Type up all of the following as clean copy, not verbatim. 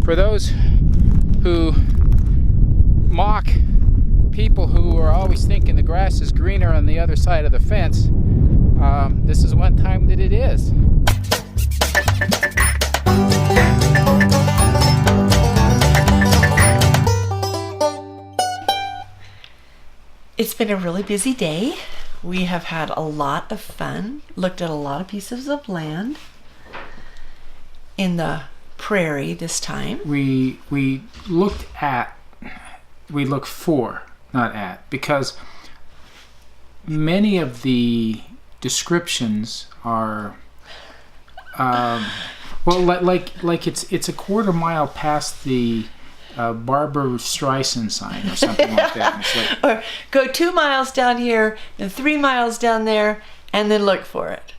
for those who mock people who are always thinking the grass is greener on the other side of the fence, this is one time that it is. It's been a really busy day. We have had a lot of fun, looked at a lot of pieces of land in the prairie this time. We looked for, not at, because many of the descriptions are well, like it's a quarter mile past the Barbara Streisand sign or something like that. And it's like, or go 2 miles down here and 3 miles down there and then look for it.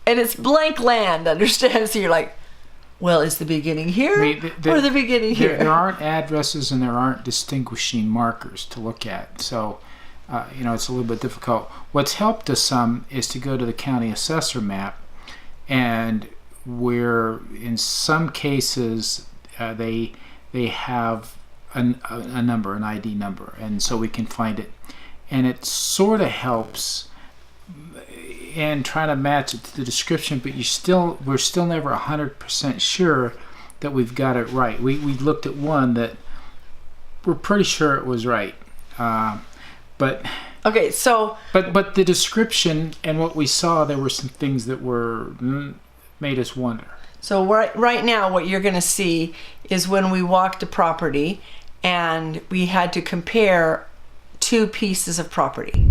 And it's blank land, understand? So you're like, well, is the beginning here or the beginning here? There aren't addresses and there aren't distinguishing markers to look at. So, it's a little bit difficult. What's helped us some is to go to the county assessor map, and where in some cases they have a number, an ID number, and so we can find it. And it sort of helps and trying to match it to the description, but we're still never 100% sure that we've got it right. We looked at one that we're pretty sure it was right, but okay, so but the description and what we saw, there were some things that made us wonder. So right now what you're going to see is when we walked a property and we had to compare two pieces of property.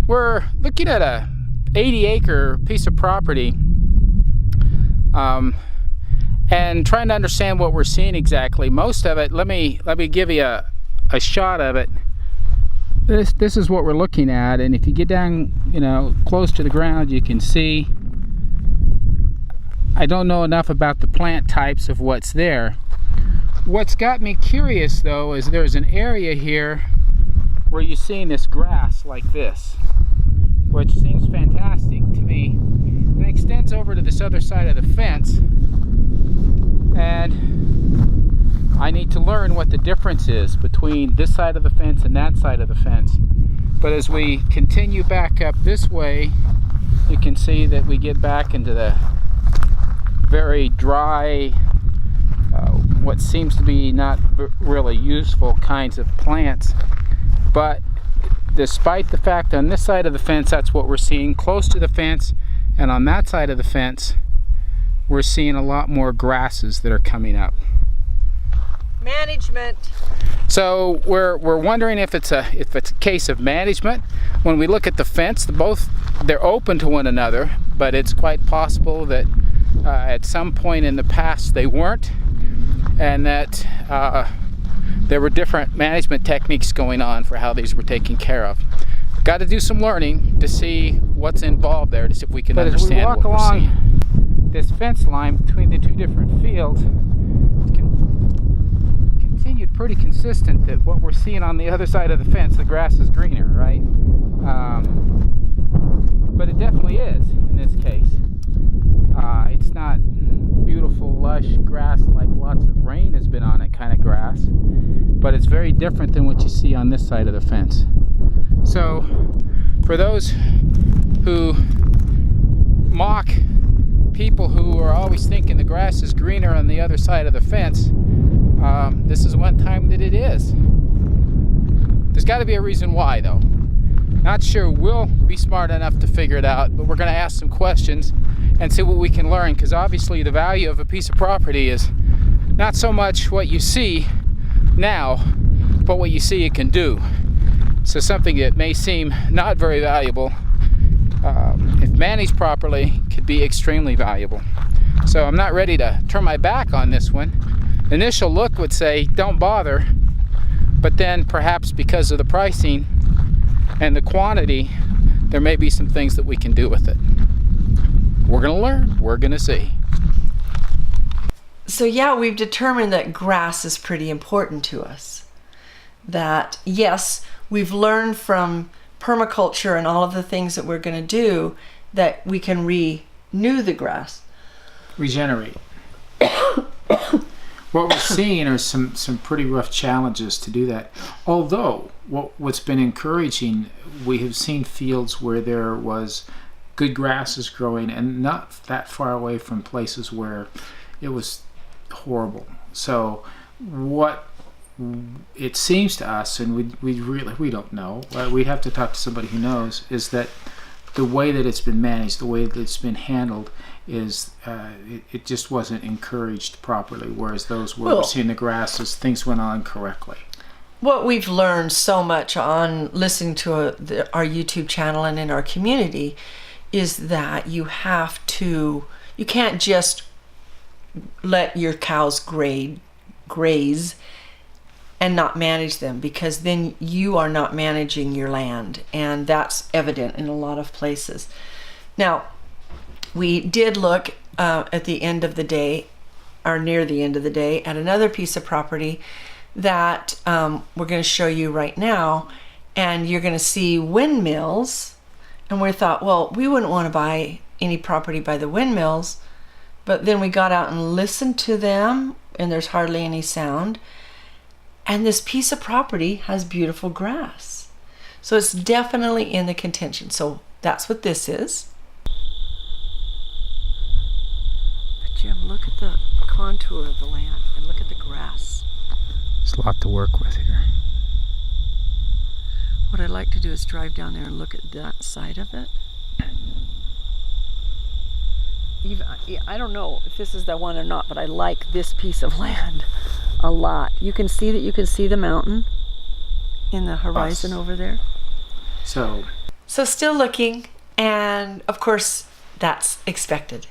We're looking at a 80-acre piece of property and trying to understand what we're seeing exactly. Most of it, let me give you a shot of it. This is what we're looking at, and if you get down, close to the ground, you can see. I don't know enough about the plant types of what's there. What's got me curious though is there's an area here where you're seeing this grass like this, which seems fantastic to me, and it extends over to this other side of the fence, and I need to learn what the difference is between this side of the fence and that side of the fence. But as we continue back up this way, you can see that we get back into the very dry, what seems to be not really useful kinds of plants. But despite the fact on this side of the fence, that's what we're seeing close to the fence, and on that side of the fence, we're seeing a lot more grasses that are coming up. Management. So we're wondering if it's a case of management. When we look at the fence, they're open to one another, but it's quite possible that at some point in the past they weren't, and that there were different management techniques going on for how these were taken care of. Got to do some learning to see what's involved there, to see if we can understand what we're seeing. As we walk along this fence line between the two different fields, it's continued pretty consistent that what we're seeing on the other side of the fence, the grass is greener, right? But it definitely is in this case. It's not beautiful, lush grass like lots of rain has been on it kind of grass, but it's very different than what you see on this side of the fence. So for those who mock people who are always thinking the grass is greener on the other side of the fence, this is one time that it is. There's got to be a reason why, though. Not sure we'll be smart enough to figure it out, but we're going to ask some questions and see what we can learn, because obviously the value of a piece of property is not so much what you see now, but what you see it can do. So something that may seem not very valuable, if managed properly, could be extremely valuable. So I'm not ready to turn my back on this one. Initial look would say don't bother, but then perhaps because of the pricing and the quantity, there may be some things that we can do with it. We're gonna learn, we're gonna see. So yeah, we've determined that grass is pretty important to us. That yes, we've learned from permaculture and all of the things that we're going to do that we can renew the grass. Regenerate. What we're seeing are some pretty rough challenges to do that. Although what's been encouraging, we have seen fields where there was good grasses growing and not that far away from places where it was horrible. So what it seems to us, and we don't know, we'd have to talk to somebody who knows, is that the way that it's been managed, the way that it's been handled, is it just wasn't encouraged properly, whereas those where we're seeing the grasses, things went on correctly. What we've learned so much on listening to our YouTube channel and in our community is that you can't just let your cows graze and not manage them, because then you are not managing your land, and that's evident in a lot of places. Now, we did look at the end of the day, or near the end of the day, at another piece of property that we're going to show you right now, and you're going to see windmills, and we thought, well, we wouldn't want to buy any property by the windmills, but then we got out and listened to them, and there's hardly any sound. And this piece of property has beautiful grass. So it's definitely in the contention. So that's what this is. But Jim, look at the contour of the land and look at the grass. There's a lot to work with here. What I'd like to do is drive down there and look at that side of it. I don't know if this is the one or not, but I like this piece of land a lot. You can see the mountain in the horizon over there. So still looking, and of course that's expected.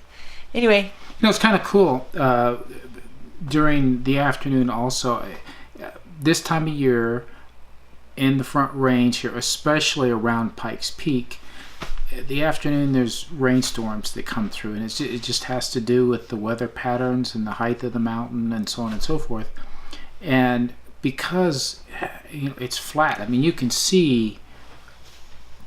Anyway, it's kind of cool during the afternoon also. This time of year in the Front Range here, especially around Pikes Peak, the afternoon there's rainstorms that come through, and it just has to do with the weather patterns and the height of the mountain and so on and so forth. And because it's flat, I mean, you can see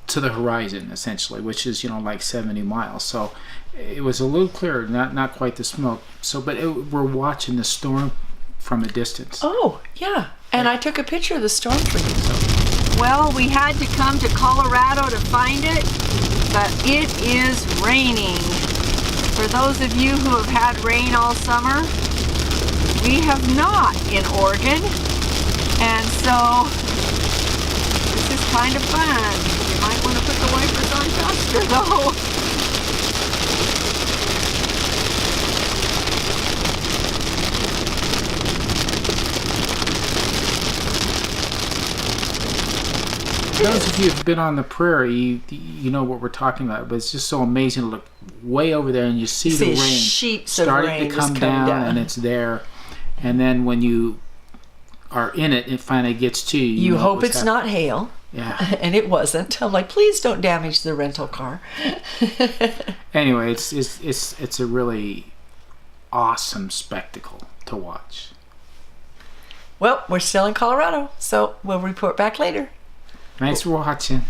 to the horizon essentially, which is like 70 miles. So it was a little clearer, not quite the smoke. So, but we're watching the storm from a distance. Oh yeah, and I took a picture of the storm for you. So. Well, we had to come to Colorado to find it, but it is raining. For those of you who have had rain all summer, we have not in Oregon, and so this is kind of fun. You might want to put the wipers on faster though. Those of you who've been on the prairie, you know what we're talking about, but it's just so amazing to look way over there and you see the rain sheets starting of rain to come down, and it's there. And then when you are in it, it finally gets to you. You hope it's not hail. Yeah. And it wasn't. I'm like, please don't damage the rental car. Anyway, it's a really awesome spectacle to watch. Well, we're still in Colorado, so we'll report back later. Thanks for watching.